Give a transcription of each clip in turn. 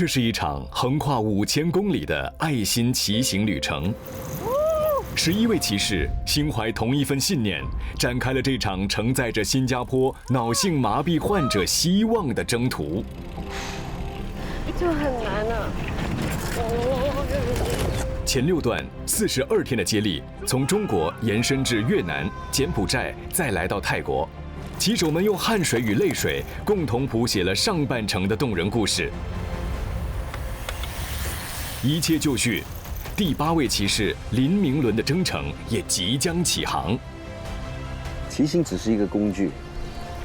这是一场横跨5000公里的爱心骑行旅程。11位骑士心怀同一份信念，展开了这场承载着新加坡脑性麻痹患者希望的征途。就很难啊！前6段42天的接力，从中国延伸至越南、柬埔寨，再来到泰国。骑手们用汗水与泪水共同谱写了上半程的动人故事。一切就绪，第8位骑士林明伦的征程也即将起航。骑行只是一个工具，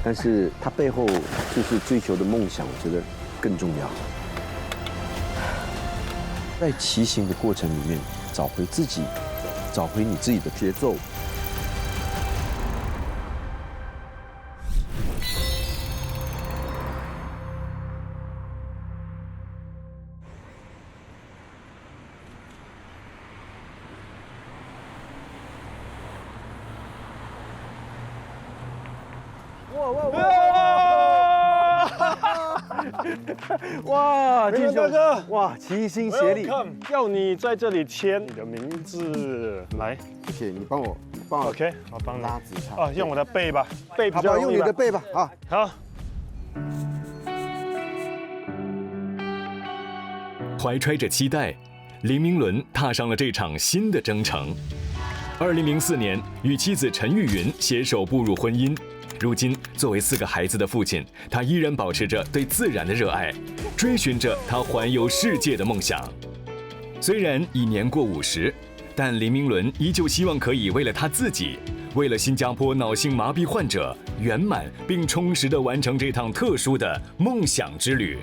但是它背后就是追求的梦想，我觉得更重要。在骑行的过程里面，找回自己，找回你自己的节奏。哇，明伦大哥，哇，齐心协力，要你在这里签你的名字，来，谢谢你帮我 OK， 我帮你拉直它。啊，用我的背吧，背比好吧，用你较容易吧的背吧，啊，好。怀揣着期待，林明伦踏上了这场新的征程。2004年，与妻子陈玉云携手步入婚姻。如今，作为4个孩子的父亲，他依然保持着对自然的热爱，追寻着他环游世界的梦想。虽然已年过50，但林明伦依旧希望可以为了他自己，为了新加坡脑性麻痹患者，圆满并充实地完成这趟特殊的梦想之旅。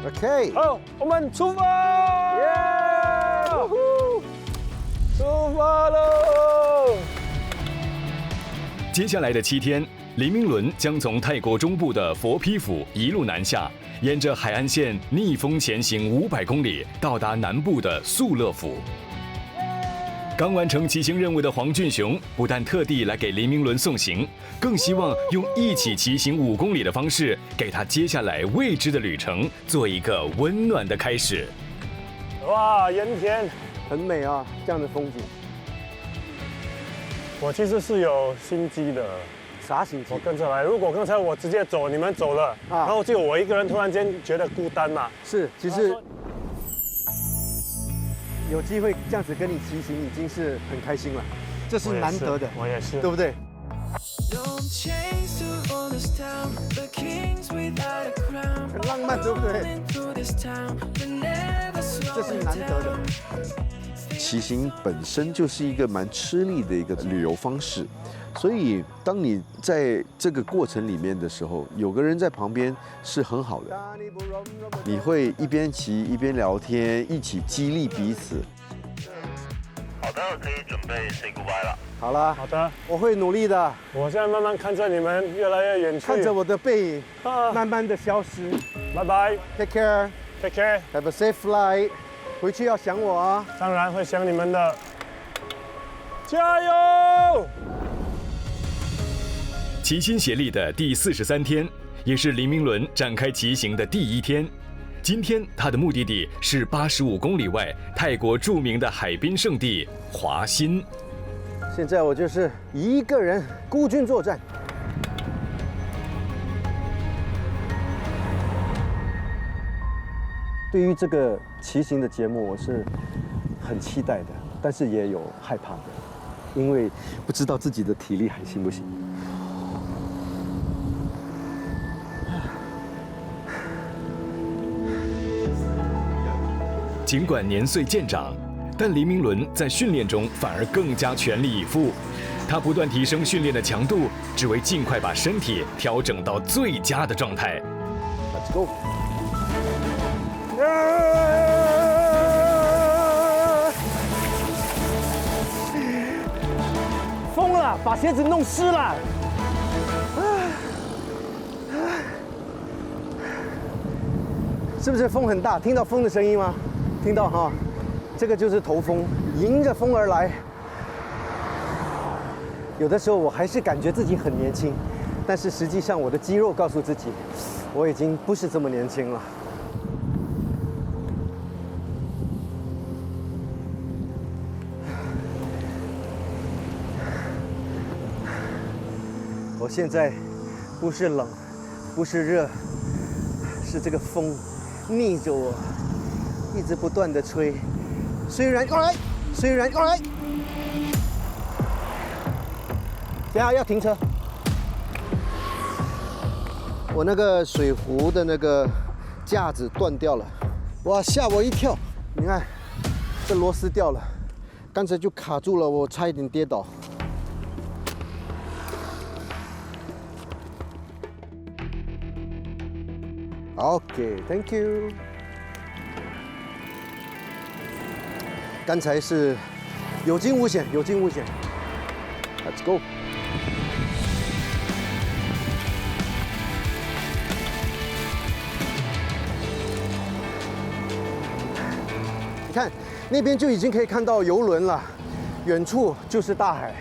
OK， 好，我们出发！出发喽！接下来的7天，林明伦将从泰国中部的佛披府一路南下，沿着海岸线逆风前行500公里，到达南部的素勒府。刚完成骑行任务的黄俊雄不但特地来给林明伦送行，更希望用一起骑行5公里的方式，给他接下来未知的旅程做一个温暖的开始。哇，盐田，很美啊，这样的风景。我其实是有心机的。啥心情我？跟着来。如果刚才我直接走，你们走了，然后就我一个人突然间觉得孤单嘛。是，其实有机会这样子跟你骑行，已经是很开心了，这是难得的，我也是，对不对？ Don't chase to all this town, the kings without a crown. 很浪漫，对不对？ Through this town, but never 这是 slowing 难得的。 down. 骑行本身就是一个蛮吃力的一个旅游方式，所以当你在这个过程里面的时候，有个人在旁边是很好的，你会一边骑一边聊天，一起激励彼此。好的，可以准备 say goodbye 了。好啦，好的，我会努力的，我现在慢慢看着你们越来越远去，看着我的背影啊慢慢的消失。拜拜 Take care, ，take care， have a safe flight。回去要想我啊。当然会想你们的，加油！齐心协力的第43天，也是林明伦展开骑行的第1天。今天他的目的地是85公里外泰国著名的海滨圣地华欣。现在我就是一个人孤军作战。对于这个骑行的节目，我是很期待的，但是也有害怕的，因为不知道自己的体力还行不行。尽管年岁渐长，但林明伦在训练中反而更加全力以赴。他不断提升训练的强度，只为尽快把身体调整到最佳的状态。Let's go！ 疯了，把鞋子弄湿了。是不是风很大？听到风的声音吗？听到哈，这个就是头风，迎着风而来。有的时候我还是感觉自己很年轻，但是实际上我的肌肉告诉自己，我已经不是这么年轻了。我现在不是冷，不是热，是这个风逆着我，一直不断的吹。虽然过来，等下要停车。我那个水壶的那个架子断掉了，哇，吓我一跳！你看，这螺丝掉了，刚才就卡住了，我差一点跌倒。OK，Thank you。刚才是有惊无险，有惊无险。Let's go。你看，那边就已经可以看到游轮了，远处就是大海。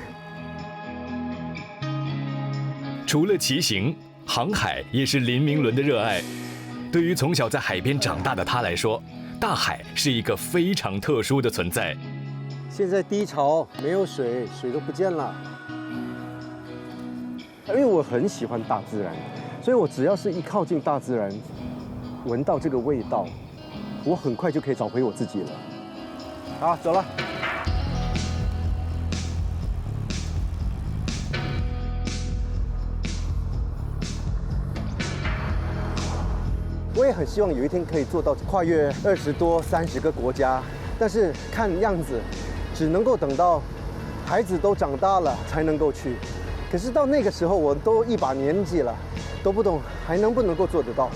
除了骑行，航海也是林明伦的热爱。对于从小在海边长大的他来说，大海是一个非常特殊的存在。现在低潮，没有水，水都不见了。因为我很喜欢大自然，所以我只要是一靠近大自然，闻到这个味道，我很快就可以找回我自己了。好，走了。我也很希望有一天可以做到跨越20多、30个国家，但是看样子，只能够等到孩子都长大了才能够去。可是到那个时候，我都一把年纪了，都不懂还能不能够做得到。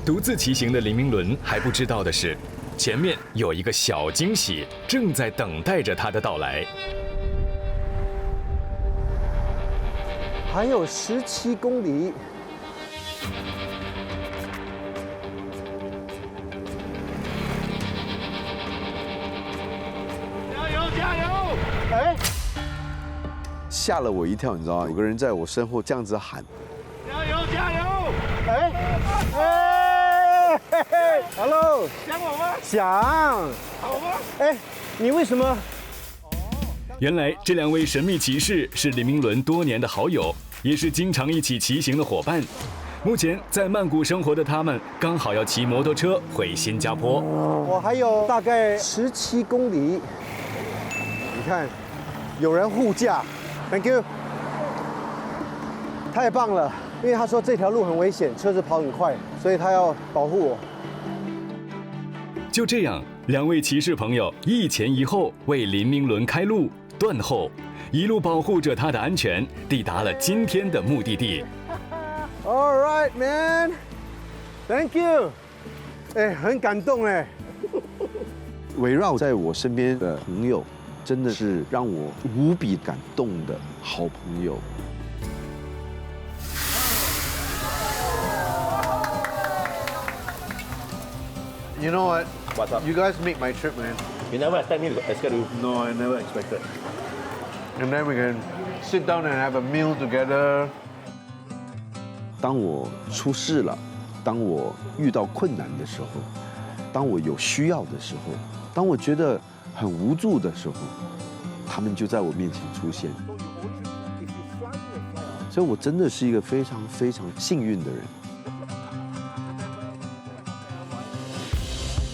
独自骑行的林明伦还不知道的是，前面有一个小惊喜正在等待着他的到来。还有17公里。加油加油！哎，吓了我一跳，你知道吗？有个人在我身后这样子喊，加油加油！哎，哎，嘿嘿 ，Hello， 想我吗？想，好吗？哎，你为什么？原来这2位神秘骑士是林明伦多年的好友，也是经常一起骑行的伙伴。目前在曼谷生活的他们，刚好要骑摩托车回新加坡。我还有大概17公里。你看，有人护驾 ，Thank you， 太棒了。因为他说这条路很危险，车子跑很快，所以他要保护我。就这样，2位骑士朋友一前一后为林明伦开路，断后，一路保护着他的安全，抵达了今天的目的地。All right, man. Thank you. 哎，很感动哎。围绕在我身边的朋友，真的是让我无比感动的好朋友。You know what? What's up? You guys make my trip, man. You never expect me to schedule. No, I never expected. And then we can sit down and have a meal together. 当我出事了，当我遇到困难的时候，当我有需要的时候，当我觉得很无助的时候，他们就在我面前出现。所以我真的是一个非常非常幸运的人。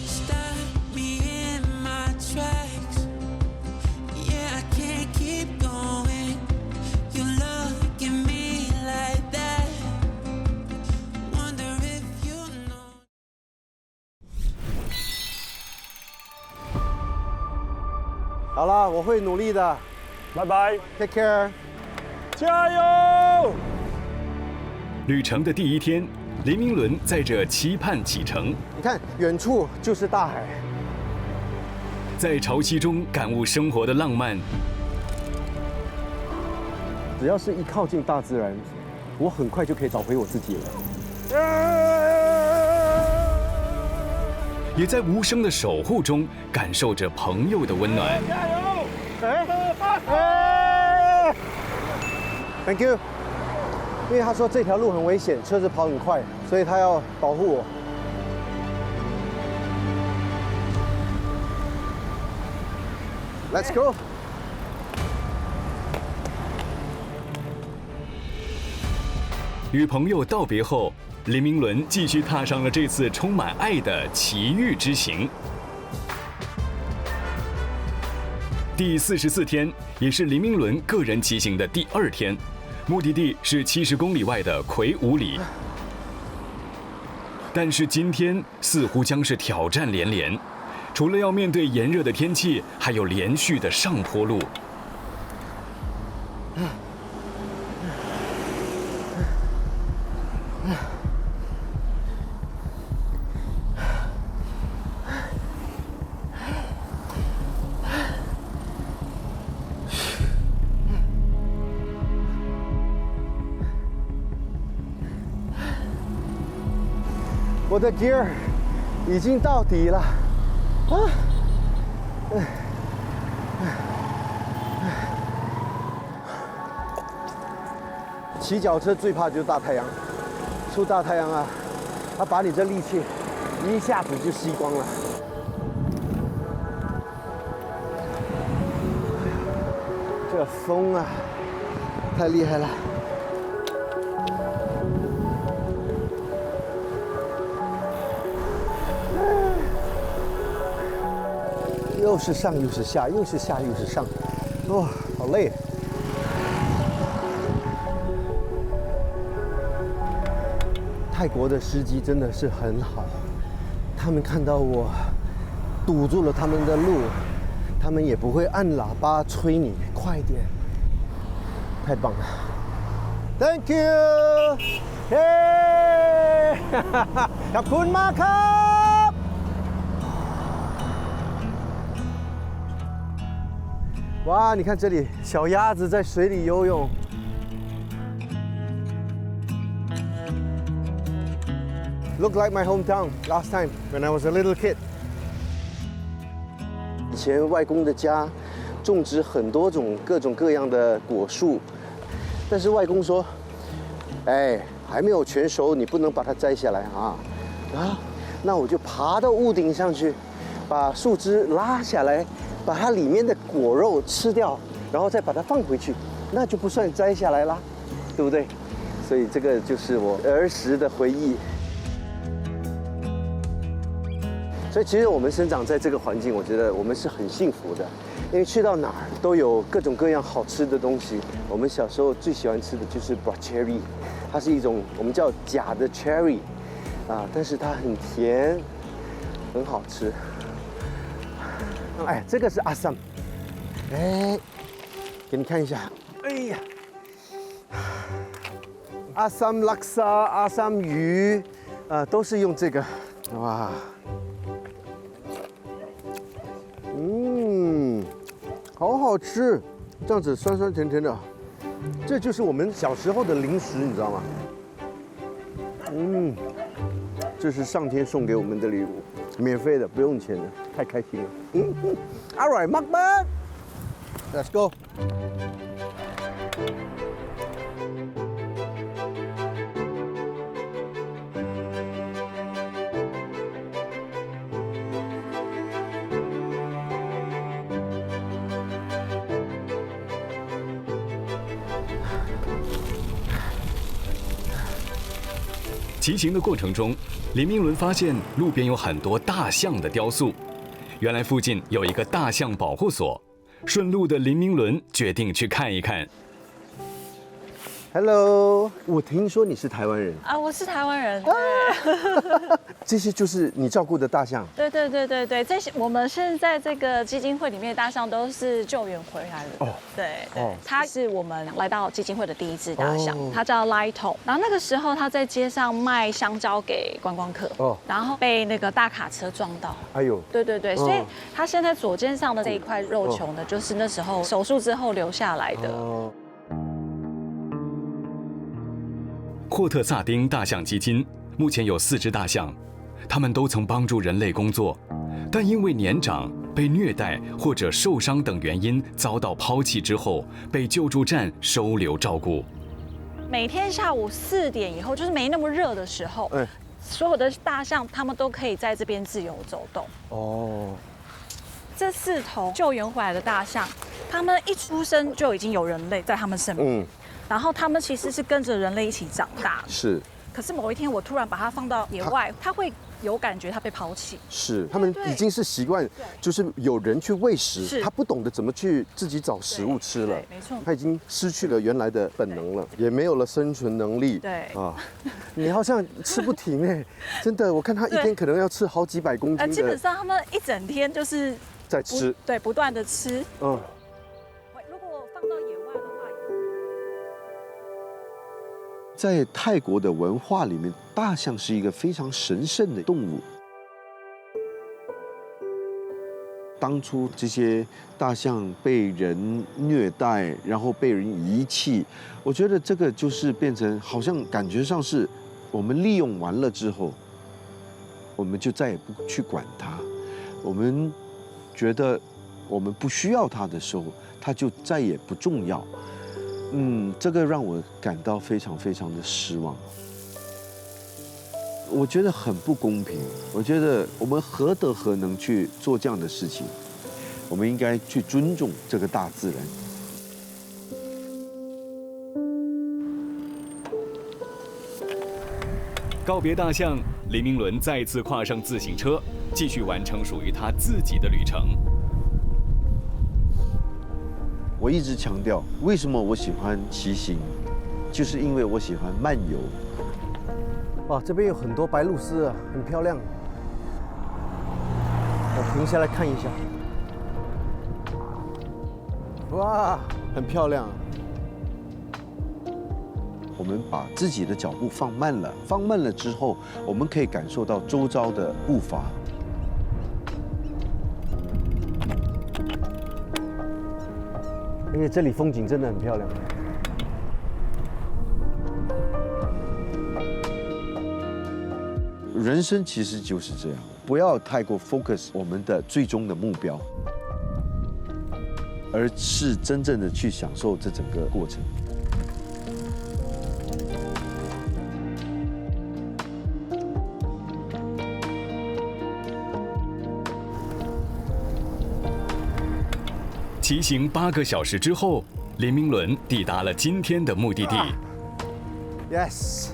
Stop me in my tracks. Yeah, I can't keep going. You look at me like that. Wonder if you know. 好了，我会努力的。拜拜， Take care。加油！旅程的第1天，林明伦载着期盼启程，你看，远处就是大海。在潮汐中感悟生活的浪漫。只要是一靠近大自然，我很快就可以找回我自己了。也在无声的守护中感受着朋友的温暖。加油！哎 ，Thank you。因为他说这条路很危险，车子跑很快，所以他要保护我。Let's go。与朋友道别后，林明伦继续踏上了这次充满爱的奇遇之行。第44天，也是林明伦个人骑行的第2天，目的地是70公里外的魁梧里。但是今天似乎将是挑战连连，除了要面对炎热的天气，还有连续的上坡路。我的 gear 已经到底了，骑脚车最怕就是大太阳，出大太阳啊，它把你这力气一下子就吸光了。这风啊，太厉害了。又是上又是下，又是下又是上，哦，好累。泰国的司机真的是很好，他们看到我堵住了他们的路，他们也不会按喇叭催你快点，太棒了 ！Thank you， 嘿，ขอบคุณมากครับ。哇，你看这里，小鸭子在水里游泳。Look like my hometown last time when I was a little kid. 以前外公的家种植很多种各种各样的果树，但是外公说，哎，还没有全熟，你不能把它摘下来啊。那我就爬到屋顶上去，把树枝拉下来。把它里面的果肉吃掉，然后再把它放回去，那就不算摘下来啦，对不对？所以这个就是我儿时的回忆。所以其实我们生长在这个环境，我觉得我们是很幸福的，因为去到哪儿都有各种各样好吃的东西。我们小时候最喜欢吃的就是 brocoli， 它是一种我们叫假的 cherry， 但是它很甜，很好吃。哎，这个是阿萨姆，哎，给你看一下，哎呀，阿萨姆拉萨、阿萨姆鱼，都是用这个，哇，好好吃，这样子酸酸甜甜的，这就是我们小时候的零食，你知道吗？这是上天送给我们的礼物。免费的，不用钱的，太开心了。All right, mukbang, let's go. 骑行的过程中，林明伦发现路边有很多大象的雕塑，原来附近有一个大象保护所。顺路的林明伦决定去看一看。Hello， 我听说你是台湾人啊，我是台湾人。这些就是你照顾的大象。对，这些我们现在这个基金会里面的大象都是救援回来的。哦，对，它是我们来到基金会的第一只大象，它叫 Lighto。然后那个时候它在街上卖香蕉给观光客，然后被那个大卡车撞到。哎呦，对，所以它现在左肩上的这一块肉球呢，就是那时候手术之后留下来的。霍特萨丁大象基金目前有4只大象，它们都曾帮助人类工作，但因为年长、被虐待或者受伤等原因遭到抛弃之后，被救助站收留照顾。每天下午4点以后，就是没那么热的时候，所有的大象它们都可以在这边自由走动。这4头救援回来的大象，它们一出生就已经有人类在它们身边。然后它们其实是跟着人类一起长大的。是。可是某一天我突然把它放到野外，它会有感觉它被抛弃。是，他们已经是习惯，就是有人去喂食，他不懂得怎么去自己找食物吃了。没错，他已经失去了原来的本能了，也没有了生存能力。对啊，你好像吃不停哎，真的，我看他一天可能要吃好几百公斤的。基本上他们一整天就是在吃，对，不断的吃。嗯。如果放到野外的话，在泰国的文化里面，大象是一个非常神圣的动物。当初这些大象被人虐待，然后被人遗弃，我觉得这个就是变成好像感觉上是我们利用完了之后，我们就再也不去管它。我们觉得我们不需要它的时候，它就再也不重要。这个让我感到非常非常的失望。我觉得很不公平。我觉得我们何德何能去做这样的事情？我们应该去尊重这个大自然。告别大象，黎明伦再次跨上自行车，继续完成属于他自己的旅程。我一直强调，为什么我喜欢骑行，就是因为我喜欢漫游。哇，这边有很多白鹭鸶啊，很漂亮。我停下来看一下。哇，很漂亮。我们把自己的脚步放慢了，放慢了之后，我们可以感受到周遭的步伐。而且这里风景真的很漂亮。人生其实就是这样，不要太过 focus 我们的最终的目标，而是真正的去享受这整个过程。骑行8个小时之后，黎明伦抵达了今天的目的地。Yes。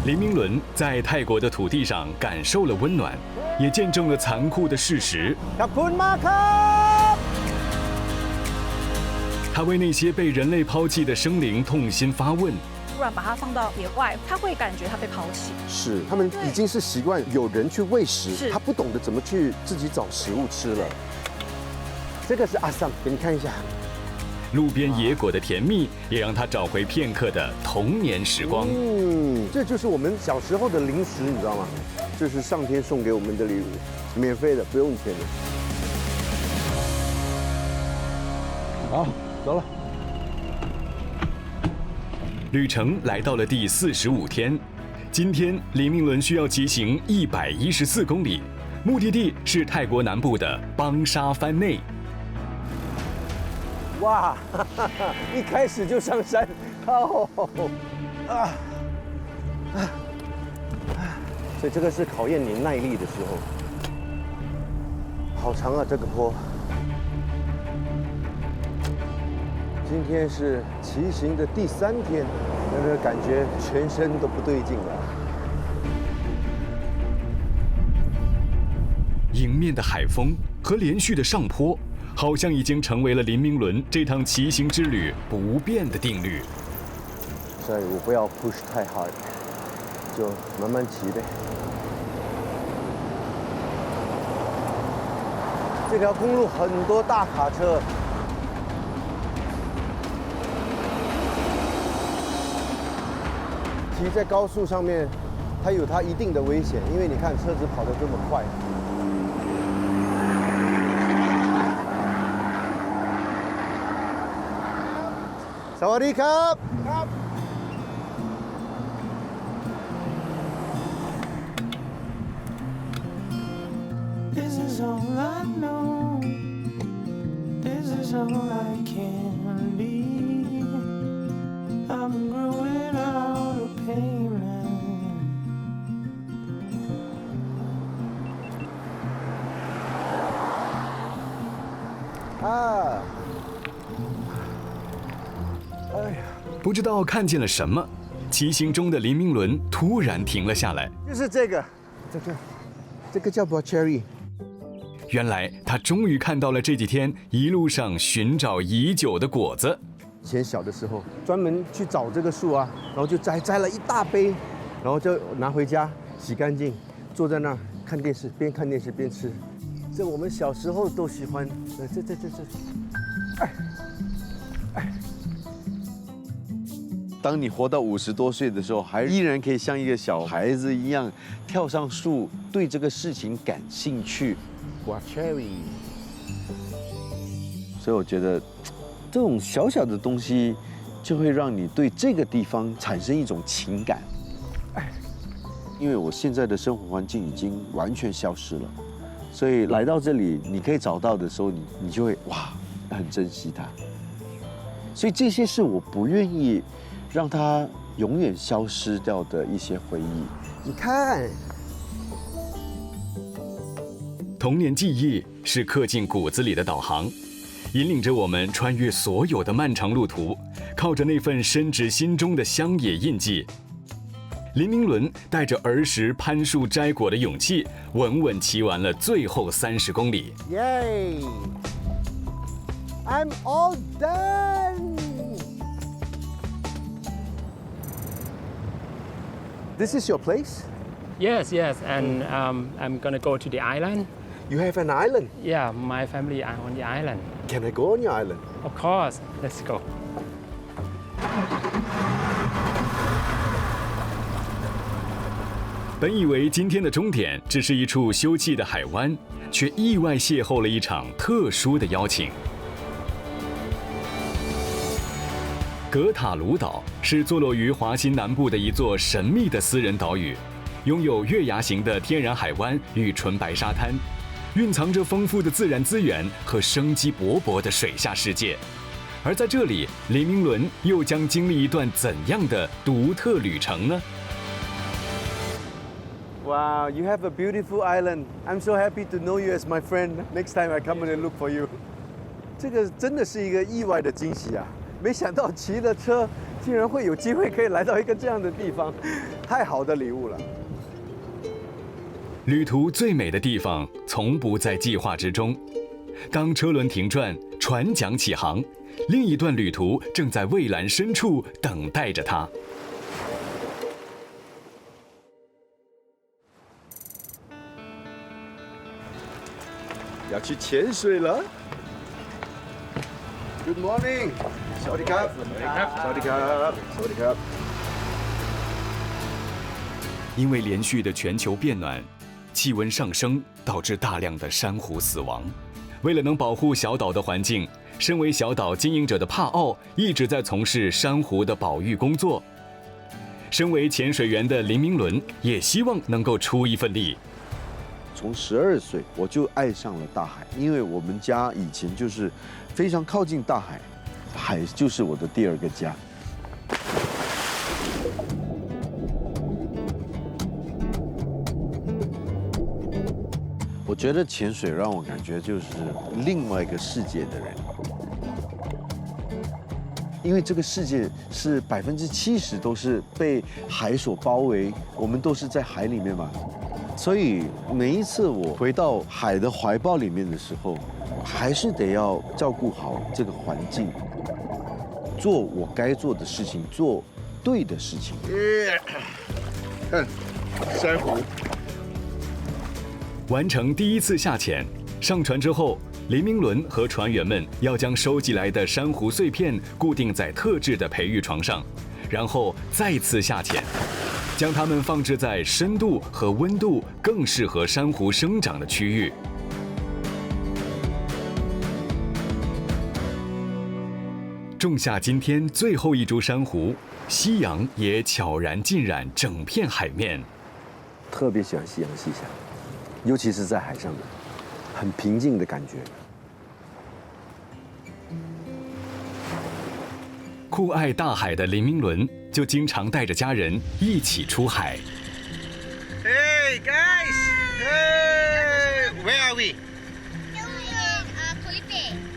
黎明伦在泰国的土地上感受了温暖，也见证了残酷的事实。他为那些被人类抛弃的生灵痛心发问。突然把它放到野外，他会感觉它被抛弃。是，他们已经是习惯有人去喂食，他不懂得怎么去自己找食物吃了。这个是阿桑，给你看一下。路边野果的甜蜜，也让他找回片刻的童年时光。这就是我们小时候的零食，你知道吗？这是上天送给我们的礼物，免费的，不用钱的。好，走了。旅程来到了第45天，今天黎明伦需要骑行114公里，目的地是泰国南部的邦沙番内。哇，一开始就上山，所以这个是考验你耐力的时候。好长啊，这个坡。今天是骑行的第3天，但是感觉全身都不对劲了。迎面的海风和连续的上坡，好像已经成为了黎明伦这趟骑行之旅不变的定律。所以我不要 push 太 hard， 就慢慢骑呗。这条公路很多大卡车。骑在高速上面，它有它一定的危险，因为你看车子跑得这么快。萨瓦迪卡。This is all I know. This is all I can be. 啊！哎呀，不知道看见了什么，骑行中的林明伦突然停了下来。就是这个，这个叫 Bocherry。原来他终于看到了这几天一路上寻找已久的果子。以前小的时候，专门去找这个树啊，然后就摘了一大杯，然后就拿回家洗干净，坐在那儿看电视，边看电视边吃。这我们小时候都喜欢。当你活到50多岁的时候，还依然可以像一个小孩子一样跳上树，对这个事情感兴趣。哇 ，Cherry。所以我觉得，这种小小的东西，就会让你对这个地方产生一种情感。因为我现在的生活环境已经完全消失了，所以来到这里，你可以找到的时候，你就会哇，很珍惜它。所以这些是我不愿意让它永远消失掉的一些回忆。你看，童年记忆是刻进骨子里的导航，引领着我们穿越所有的漫长路途，靠着那份深植心中的乡野印记。林明伦带着儿时攀树摘果的勇气，稳稳骑完了最后30公里。耶 ！I'm all done. This is your place? Yes, and I'm gonna go to the island. You have an island? Yeah, my family are on the island. Can I go on your island? Of course, let's go. 本以为今天的终点只是一处休憩的海湾，却意外邂逅了一场特殊的邀请。格塔卢岛是坐落于华新南部的一座神秘的私人岛屿，拥有月牙形的天然海湾与纯白沙滩，蕴藏着丰富的自然资源和生机勃勃的水下世界。而在这里，林明伦又将经历一段怎样的独特旅程呢？Wow, you have a beautiful island. I'm so happy to know you as my friend. Next time I come and look for you. 这个真的是一个意外的惊喜啊！没想到骑着车竟然会有机会可以来到一个这样的地方，太好的礼物了。旅途最美的地方从不在计划之中。当车轮停转，船桨起航，另一段旅途正在蔚蓝深处等待着它。要去潜水了。Good morning， สวัสดีครับ，สวัสดีครับ，สวัสดีครับ。因为连续的全球变暖，气温上升导致大量的珊瑚死亡。为了能保护小岛的环境，身为小岛经营者的帕奥一直在从事珊瑚的保育工作。身为潜水员的林明伦也希望能够出一份力。从12岁我就爱上了大海，因为我们家以前就是非常靠近大海，海就是我的第二个家。我觉得潜水让我感觉就是另外一个世界的人，因为这个世界是70%都是被海所包围，我们都是在海里面嘛。所以每一次我回到海的怀抱里面的时候，还是得要照顾好这个环境，做我该做的事情，做对的事情。看，珊瑚。完成第一次下潜，上船之后，林明伦和船员们要将收集来的珊瑚碎片固定在特制的培育床上，然后再次下潜。将它们放置在深度和温度更适合珊瑚生长的区域。种下今天最后一株珊瑚，夕阳也悄然浸染整片海面。特别喜欢夕阳西下，尤其是在海上的，很平静的感觉。酷爱大海的林明伦就经常带着家人一起出海。Hey guys! Hey! Where are we?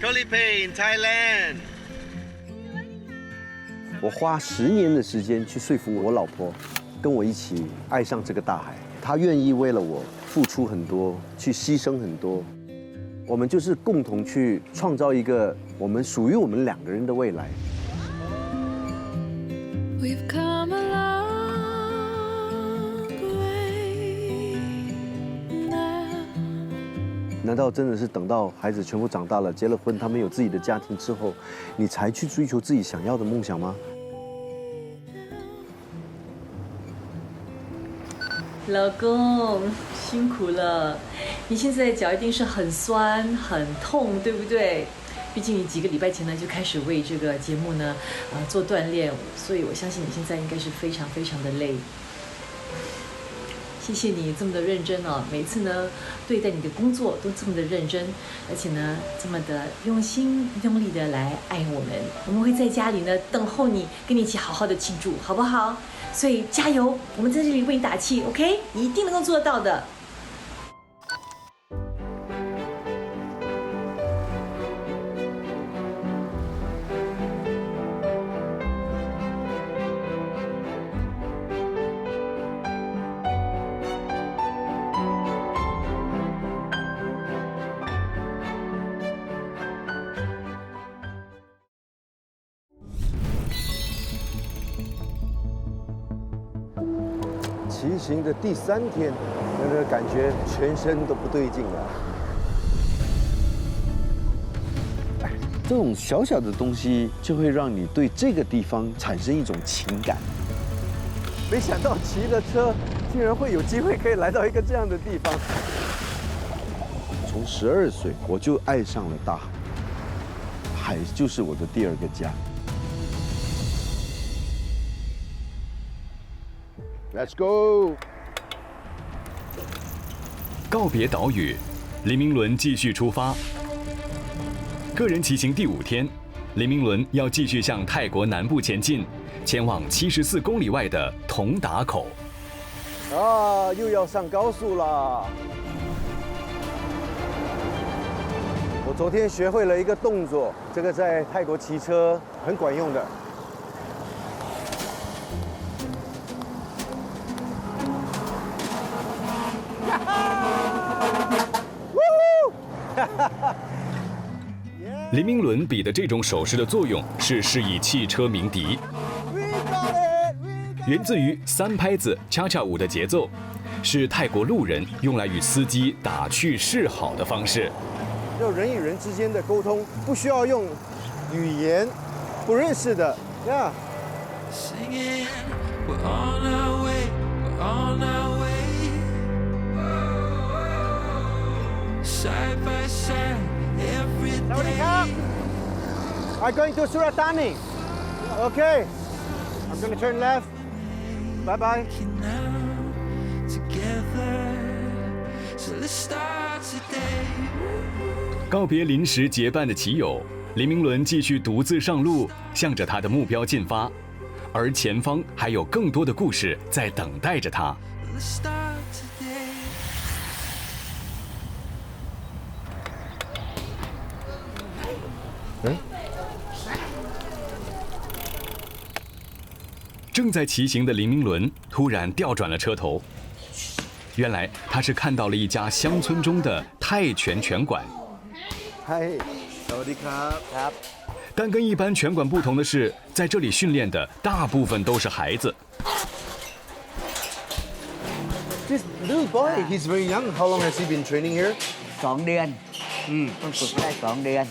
Kolipay in Thailand。我花10年的时间去说服我老婆，跟我一起爱上这个大海。她愿意为了我付出很多，去牺牲很多。我们就是共同去创造一个属于我们2个人的未来。We've come a long way now。难道真的是等到孩子全部长大了，结了婚，他们有自己的家庭之后，你才去追求自己想要的梦想吗？老公，辛苦了，你现在脚一定是很酸很痛，对不对？毕竟你几个礼拜前呢就开始为这个节目呢做锻炼，所以我相信你现在应该是非常非常的累。谢谢你这么的认真哦，每次呢对待你的工作都这么的认真，而且呢这么的用心用力的来爱我们。我们会在家里呢等候你，跟你一起好好的庆祝，好不好？所以加油，我们在这里为你打气 ，OK？ 你一定能够做得到的。骑行的第3天，那个感觉全身都不对劲了。这种小小的东西就会让你对这个地方产生一种情感。没想到骑了车，竟然会有机会可以来到一个这样的地方。从12岁我就爱上了大海，海就是我的第2个家。Let's go！ 告别岛屿，林明伦继续出发。个人骑行第5天，林明伦要继续向泰国南部前进，前往74公里外的同达口。又要上高速了。我昨天学会了一个动作，这个在泰国骑车很管用的。林明伦比的这种手势的作用是示意汽车鸣笛，源自于3拍子恰恰舞的节奏，是泰国路人用来与司机打趣示好的方式。就人与人之间的沟通，不需要用语言，不认识的呀。Singing, we're on our way, we're on our way. Side by side, every day. I'm going to Suratani. Okay. I'm going to turn left. Bye bye. Together, so let's start today. 告别临时结伴的骑友，林明伦继续独自上路，向着他的目标进发，而前方还有更多的故事在等待着他。正在骑行的林明伦突然调转了车头，原来他是看到了一家乡村中的泰拳拳馆。嗨，สวัสดีครับ。但跟一般拳馆不同的是，在这里训练的大部分都是孩子。This little boy, he's very young. How long has he been training here? 2 เดือน ต้องฝึกได้2 เดือน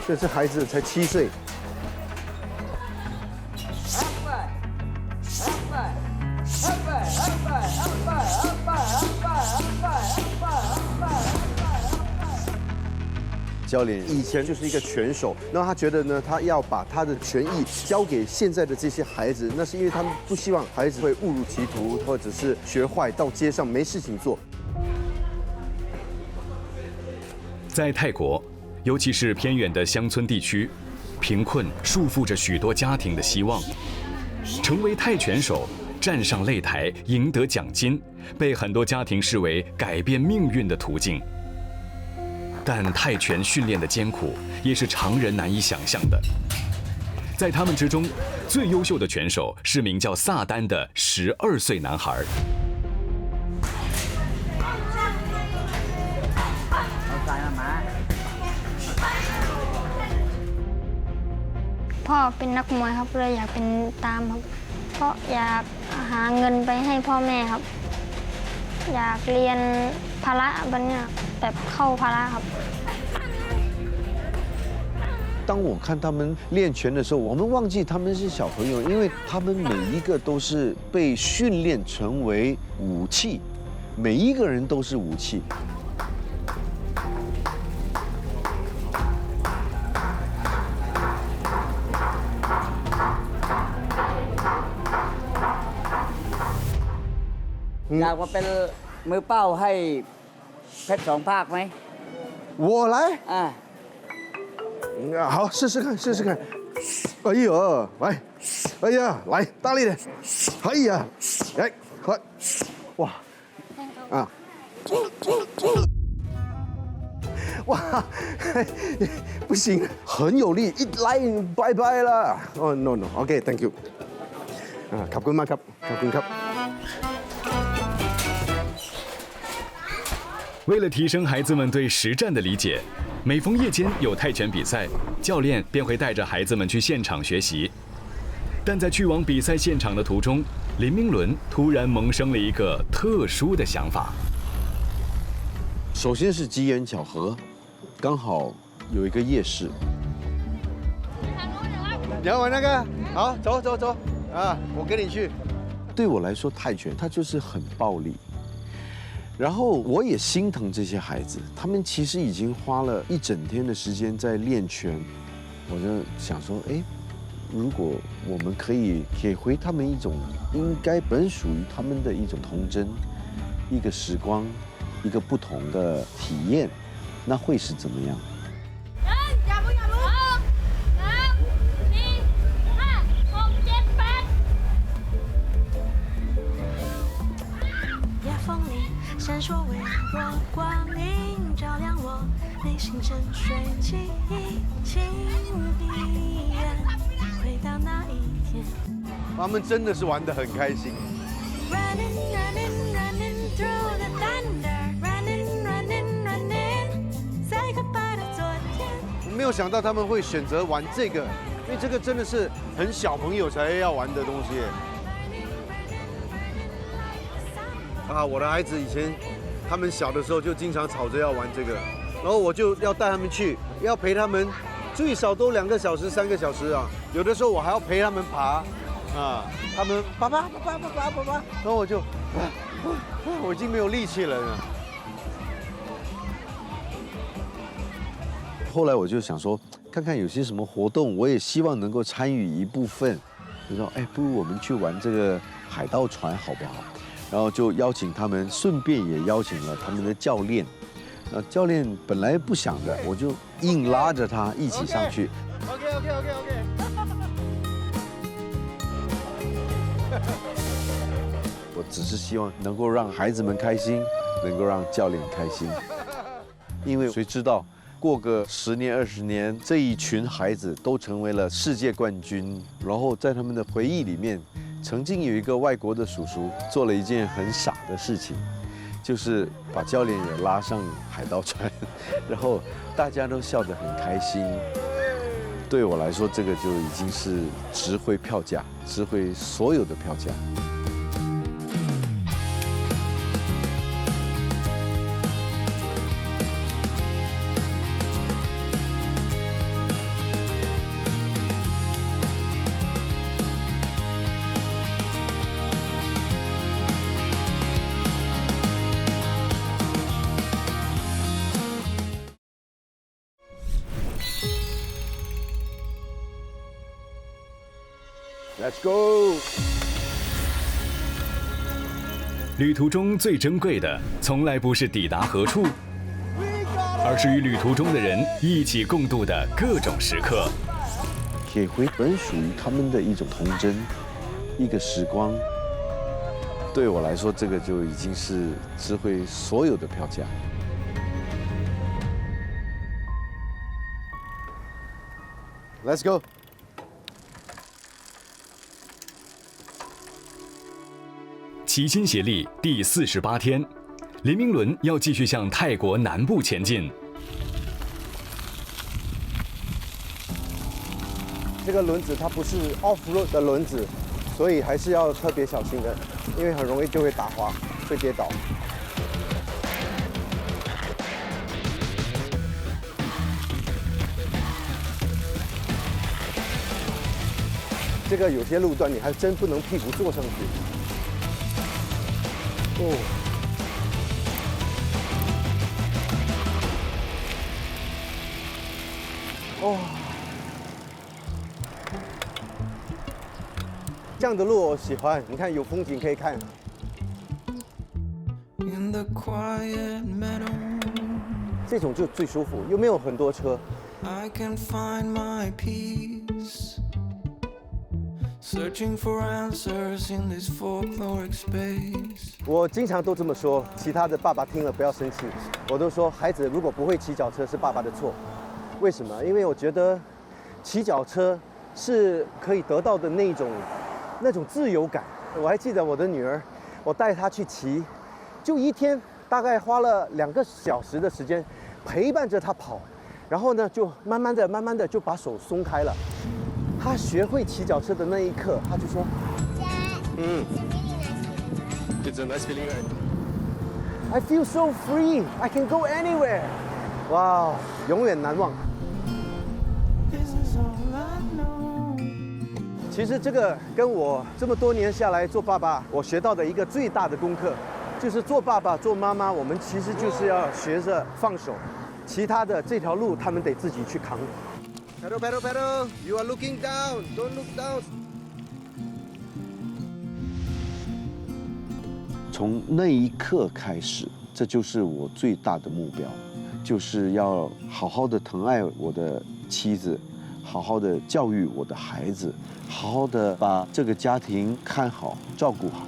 这是孩子才7岁。教练以前就是一个拳手，然后他觉得呢，他要把他的拳艺交给现在的这些孩子，那是因为他们不希望孩子会误入歧途，或者是学坏到街上没事情做。在泰国，尤其是偏远的乡村地区，贫困束缚着许多家庭的希望。成为泰拳手，站上擂台，赢得奖金，被很多家庭视为改变命运的途径。但泰拳训练的艰苦也是常人难以想象的。在他们之中，最优秀的拳手是名叫萨丹的12岁男孩。พ่อเป็นนักมวยครับเลยอยากเป็นตามครับเพราะอยากหาเงินไปให้พ่อแม่ครับอยากเรียนพละแบบนี้แบบเข้าพละครับ当我看他们练拳的时候，我们忘记他们是小朋友，因为他们每一个都是被训练成为武器，每一个人都是武器。อยากมาเป็นมือเป้าให้เพชร2 ภาคไหม我来好，试试看，试试看。哎呦，来，哎呀，来，大力点。哎呀，哎，快，哇，啊，哇，不行，很有力，一来拜拜了。哦 ，no no，OK，thank you。ขอบคุณมากครับขอบคุณครับ。为了提升孩子们对实战的理解，每逢夜间有泰拳比赛，教练便会带着孩子们去现场学习。但在去往比赛现场的途中，林明伦突然萌生了一个特殊的想法。首先是机缘巧合，刚好有一个夜市。你要玩那个？好，走走走啊！我跟你去。对我来说，泰拳它就是很暴力。然后我也心疼这些孩子，他们其实已经花了一整天的时间在练拳，我就想说，哎，如果我们可以给回他们一种应该本属于他们的一种童真，一个时光，一个不同的体验，那会是怎么样？闪烁为我光明，照亮我内心沉睡记忆，请闭眼回到那一天。他们真的是玩得很开心。Running, running, running through the thunder, running, running, running, say goodbye to 昨天。我没有想到他们会选择玩这个，因为这个真的是很小朋友才要玩的东西。啊，我的孩子以前，他们小的时候就经常吵着要玩这个，然后我就要带他们去，要陪他们，最少都2个小时、3个小时啊。有的时候我还要陪他们爬，啊，他们爸爸，然后我就，我已经没有力气了呢。后来我就想说，看看有些什么活动，我也希望能够参与一部分。就说，哎，不如我们去玩这个海盗船好不好？然后就邀请他们，顺便也邀请了他们的教练。教练本来不想的，我就硬拉着他一起上去。OK。我只是希望能够让孩子们开心，能够让教练开心。因为谁知道，过个10年、20年，这一群孩子都成为了世界冠军，然后在他们的回忆里面。曾经有一个外国的叔叔做了一件很傻的事情，就是把教练也拉上海盗船，然后大家都笑得很开心。对我来说，这个就已经是值回票价，值回所有的票价。Let's go！ 旅途中最珍贵的，从来不是抵达何处，而是与旅途中的人一起共度的各种时刻。给回本属于他们的一种童真，一个时光。对我来说，这个就已经是值回所有的票价。Let's go。齐心协力第48天，林明伦要继续向泰国南部前进。这个轮子它不是 off-road 的轮子，所以还是要特别小心的，因为很容易就会打滑，会跌倒。这个有些路段你还真不能屁股坐上去。哦。哦。这样的路我喜欢，你看有风景可以看。这种就最舒服，又没有很多车。我经常都这么说，其他的爸爸听了不要生气。我都说，孩子如果不会骑脚车是爸爸的错。为什么？因为我觉得骑脚车是可以得到的那种自由感。我还记得我的女儿，我带她去骑，就一天大概花了2个小时的时间陪伴着她跑，然后呢就慢慢的就把手松开了。她学会骑脚车的那一刻，她就说，It's a nice feeling, right? I feel so free. I can go anywhere. 哇，永远难忘。其实这个跟我这么多年下来做爸爸，我学到的一个最大的功课，就是做爸爸做妈妈，我们其实就是要学着放手，其他的这条路他们得自己去扛。Pedal, pedal, pedal. You are looking down. Don't look down. 从那一刻开始，这就是我最大的目标，就是要好好的疼爱我的妻子，好好的教育我的孩子，好好的把这个家庭看好、照顾好。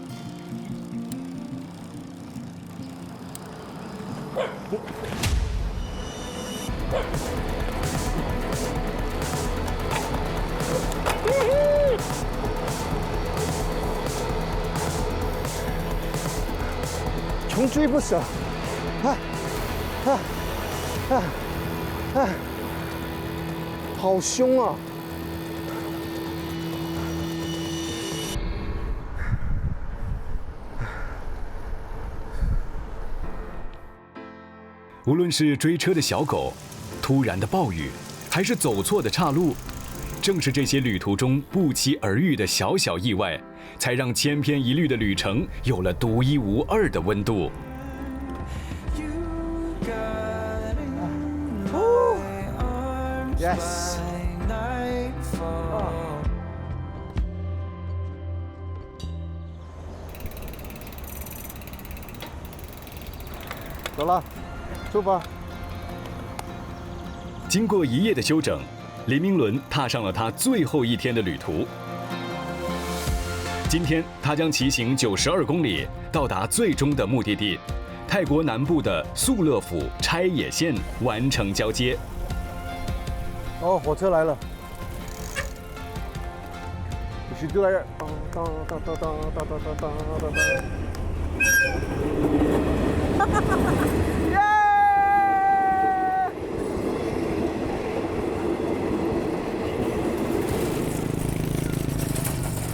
穷追不舍，好凶啊！无论是追车的小狗，突然的暴雨，还是走错的岔路，正是这些旅途中不期而遇的小小意外，才让千篇一律的旅程有了独一无二的温度。Yes。走了，出发。经过1夜的休整，林明伦踏上了他最后一天的旅途。今天，他将骑行92公里，到达最终的目的地——泰国南部的素勒府拆野县，完成交接。哦，火车来了。有许多人。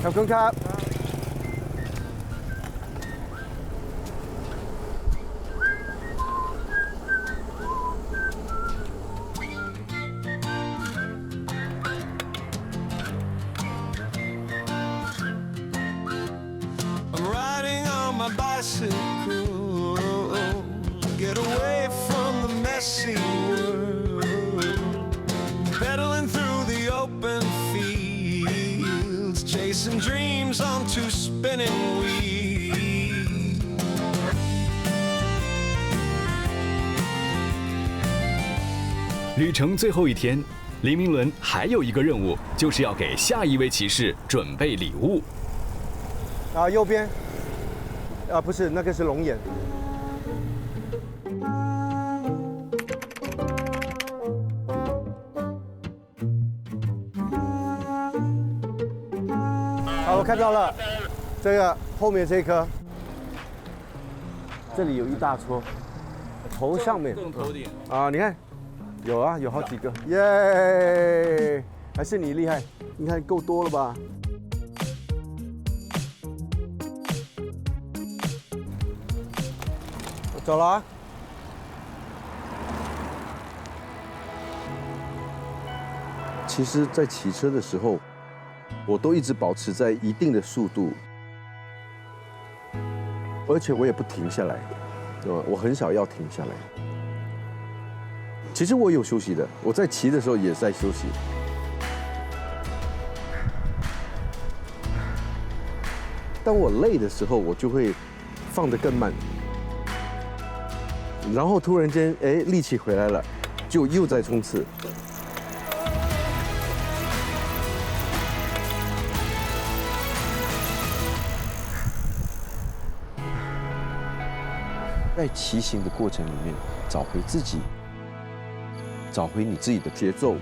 ขอบคุณครับ I'm riding on my bicycle, get away from the messy world, pedaling through the open fields, chasing dreams onto spinning wheels. 旅程最后一天，林明伦还有一个任务，就是要给下一位骑士准备礼物。右边，不是，那个是龙眼。看到了，这个后面这颗，这里有一大撮，头上面更头顶啊，你看，有啊，有好几个，耶！还是你厉害，你看够多了吧？我走了啊。其实，在骑车的时候，我都一直保持在一定的速度，而且我也不停下来，我很少要停下来。其实我有休息的，我在骑的时候也在休息。当我累的时候，我就会放得更慢，然后突然间，哎，力气回来了，就又在冲刺。在骑行的过程里面，找回自己，找回你自己的节奏。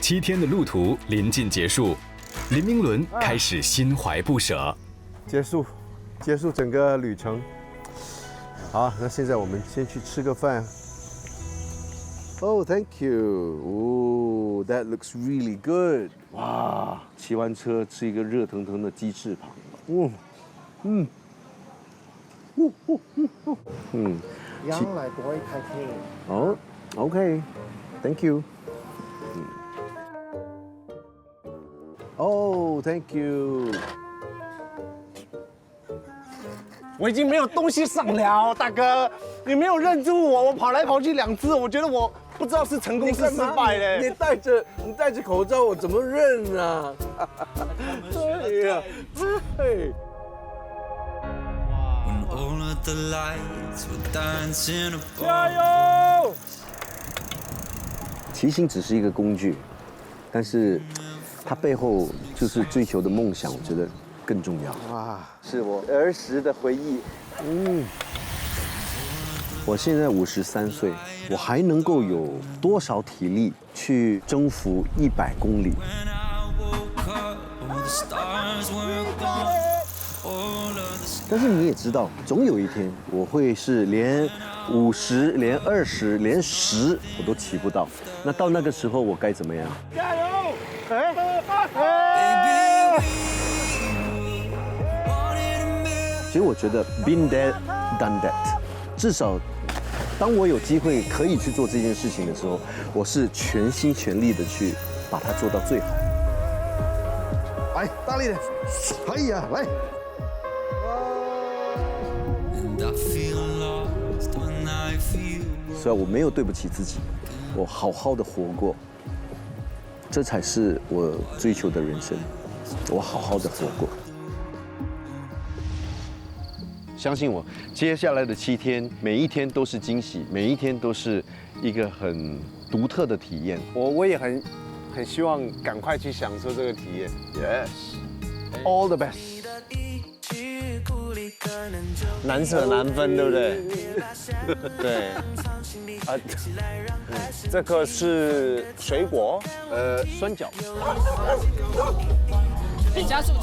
7天的路途临近结束，林明伦开始心怀不舍。结束整个旅程。好，那现在我们先去吃个饭。Oh, thank you. Oh, that looks really good. 哇，骑完车吃一个热腾腾的鸡翅膀。羊奶不会太甜。哦 ，OK, thank you. Oh, thank you. 我已经没有东西上了，大哥，你没有认住我，我跑来跑去2次，我觉得我不知道是成功是失败嘞。你戴着口罩，我怎么认啊？对呀，对。加油！骑行只是一个工具，但是它背后就是追求的梦想，我觉得更重要。哇，是我儿时的回忆。我现在53岁，我还能够有多少体力去征服100公里？但是你也知道，总有一天我会是连50、连20、连10我都骑不到。那到那个时候我该怎么样？加油！其实我觉得 been there, done that， 至少当我有机会可以去做这件事情的时候，我是全心全力的去把它做到最好。来，大力点！哎呀，来！虽然我没有对不起自己，我好好的活过，这才是我追求的人生。我好好的活过。相信我，接下来的7天，每一天都是惊喜，每一天都是一个很独特的体验。我也很希望赶快去享受这个体验。Yes，all the best。难舍难分，对不对？对。这个是水果，酸角。加速！我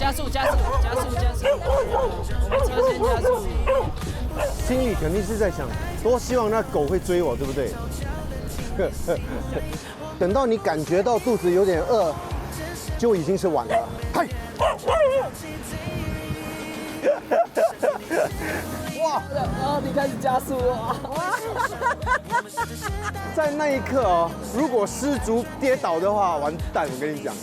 们车先加速。心里肯定是在想，多希望那狗会追我，对不对？等到你感觉到肚子有点饿，就已经是晚了。嗨！哇！你开始加速了！在那一刻哦，如果失足跌倒的话，完蛋！我跟你讲。